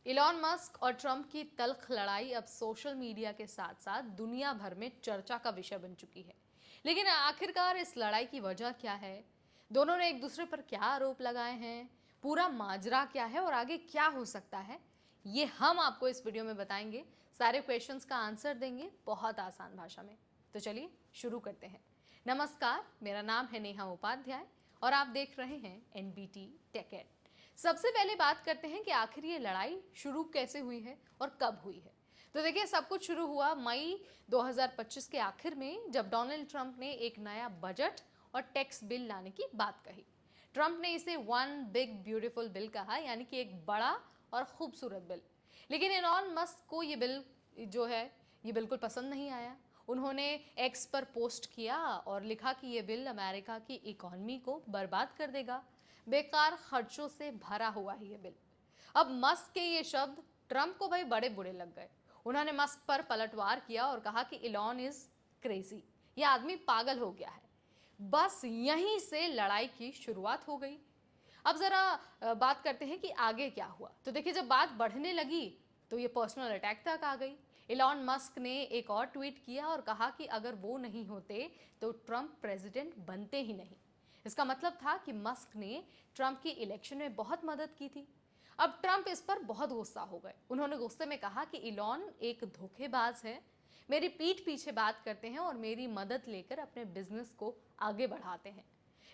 Elon Musk और Trump की तल्ख लड़ाई अब सोशल मीडिया के साथ साथ दुनिया भर में चर्चा का विषय बन चुकी है। लेकिन आखिरकार इस लड़ाई की वजह क्या है? दोनों ने एक दूसरे पर क्या आरोप लगाए हैं? पूरा माजरा क्या है और आगे क्या हो सकता है? ये हम आपको इस वीडियो में बताएंगे। सारे क्वेश्चंस का आंसर देंगे बहुत आसान भाषा में। तो चलिए शुरू करते हैं। नमस्कार, मेरा नाम है नेहा उपाध्याय और आप देख रहे हैं एनबीटी टेक एड। सबसे पहले बात करते हैं कि आखिर ये लड़ाई शुरू कैसे हुई है और कब हुई है। तो देखिए, सब कुछ शुरू हुआ मई 2025 के आखिर में, जब डोनाल्ड ट्रंप ने एक नया बजट और टैक्स बिल लाने की बात कही। ट्रंप ने इसे वन बिग ब्यूटीफुल बिल कहा, यानी कि एक बड़ा और खूबसूरत बिल। लेकिन इलॉन मस्क को ये बिल जो है ये बिल्कुल पसंद नहीं आया। उन्होंने एक्स पर पोस्ट किया और लिखा कि ये बिल अमेरिका की इकॉनमी को बर्बाद कर देगा, बेकार खर्चों से भरा हुआ है ये बिल। अब मस्क के ये शब्द ट्रंप को भाई बड़े बुरे लग गए। उन्होंने मस्क पर पलटवार किया और कहा कि इलॉन इज क्रेजी, ये आदमी पागल हो गया है। बस यहीं से लड़ाई की शुरुआत हो गई। अब जरा बात करते हैं कि आगे क्या हुआ। तो देखिए, जब बात बढ़ने लगी तो ये पर्सनल अटैक तक आ गई। इलॉन मस्क ने एक और ट्वीट किया और कहा कि अगर वो नहीं होते तो ट्रंप प्रेसिडेंट बनते ही नहीं। इसका मतलब था कि मस्क ने ट्रंप की इलेक्शन में बहुत मदद की थी। अब ट्रंप इस पर बहुत गुस्सा हो गए। उन्होंने गुस्से में कहा कि इलॉन एक धोखेबाज है, मेरी पीठ पीछे बात करते हैं और मेरी मदद लेकर अपने बिजनेस को आगे बढ़ाते हैं।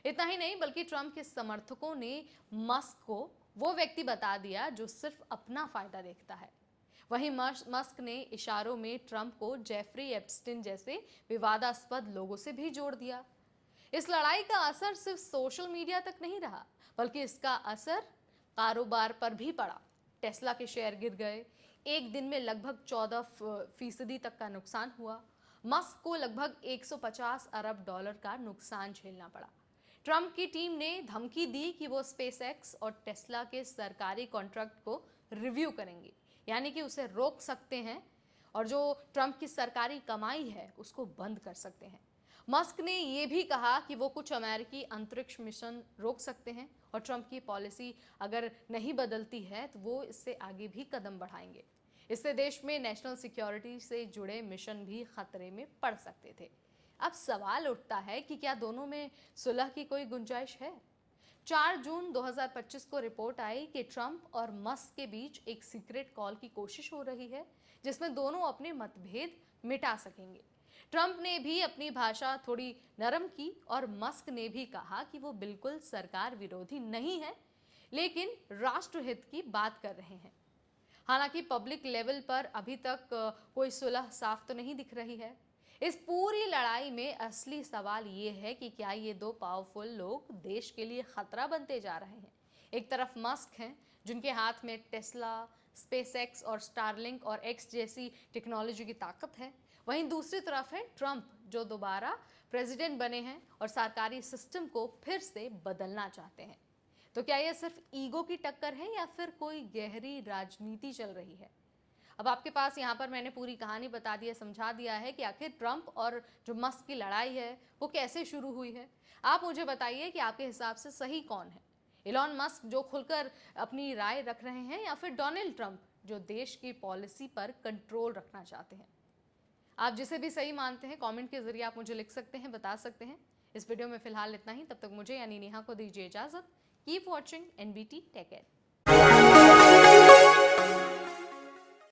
इतना ही नहीं, बल्कि ट्रंप के समर्थकों ने मस्क को वो व्यक्ति बता दिया जो सिर्फ अपना फायदा देखता है। वहीं मस्क ने इशारों में ट्रंप को जेफरी एप्स्टिन जैसे विवादास्पद लोगों से भी जोड़ दिया। इस लड़ाई का असर सिर्फ सोशल मीडिया तक नहीं रहा, बल्कि इसका असर कारोबार पर भी पड़ा। टेस्ला के शेयर गिर गए। एक दिन में लगभग 14% तक का नुकसान हुआ। मस्क को लगभग 150 अरब डॉलर का नुकसान झेलना पड़ा। ट्रंप की टीम ने धमकी दी कि वो स्पेसएक्स और टेस्ला के सरकारी कॉन्ट्रैक्ट को रिव्यू करेंगे, यानी कि उसे रोक सकते हैं और जो ट्रंप की सरकारी कमाई है उसको बंद कर सकते हैं। मस्क ने यह भी कहा कि वो कुछ अमेरिकी अंतरिक्ष मिशन रोक सकते हैं और ट्रंप की पॉलिसी अगर नहीं बदलती है तो वो इससे आगे भी कदम बढ़ाएंगे। इससे देश में नेशनल सिक्योरिटी से जुड़े मिशन भी खतरे में पड़ सकते थे। अब सवाल उठता है कि क्या दोनों में सुलह की कोई गुंजाइश है? 4 जून 2025 को रिपोर्ट आई कि ट्रंप और मस्क के बीच एक सीक्रेट कॉल की कोशिश हो रही है, जिसमें दोनों अपने मतभेद मिटा सकेंगे। ट्रंप ने भी अपनी भाषा थोड़ी नरम की और मस्क ने भी कहा कि वो बिल्कुल सरकार विरोधी नहीं है, लेकिन राष्ट्रहित की बात कर रहे हैं। हालांकि पब्लिक लेवल पर अभी तक कोई सुलह साफ तो नहीं दिख रही है। इस पूरी लड़ाई में असली सवाल ये है कि क्या ये दो पावरफुल लोग देश के लिए खतरा बनते जा रहे हैं। एक तरफ मस्क हैं, जिनके हाथ में टेस्ला, स्पेसएक्स और स्टारलिंक और एक्स जैसी टेक्नोलॉजी की ताकत है। वहीं दूसरी तरफ है ट्रंप, जो दोबारा प्रेसिडेंट बने हैं और सरकारी सिस्टम को फिर से बदलना चाहते हैं। तो क्या यह सिर्फ ईगो की टक्कर है या फिर कोई गहरी राजनीति चल रही है? अब आपके पास यहाँ पर मैंने पूरी कहानी बता दी है, समझा दिया है कि आखिर ट्रंप और जो मस्क की लड़ाई है वो कैसे शुरू हुई है। आप मुझे बताइए कि आपके हिसाब से सही कौन है, इलॉन मस्क जो खुलकर अपनी राय रख रहे हैं, या फिर डोनाल्ड ट्रंप जो देश की पॉलिसी पर कंट्रोल रखना चाहते हैं? आप जिसे भी सही मानते हैं कमेंट के जरिए आप मुझे लिख सकते हैं, बता सकते हैं। इस वीडियो में फिलहाल इतना ही। तब तक मुझे यानी नेहा को दीजिए इजाजत। Keep watching NBT tech add.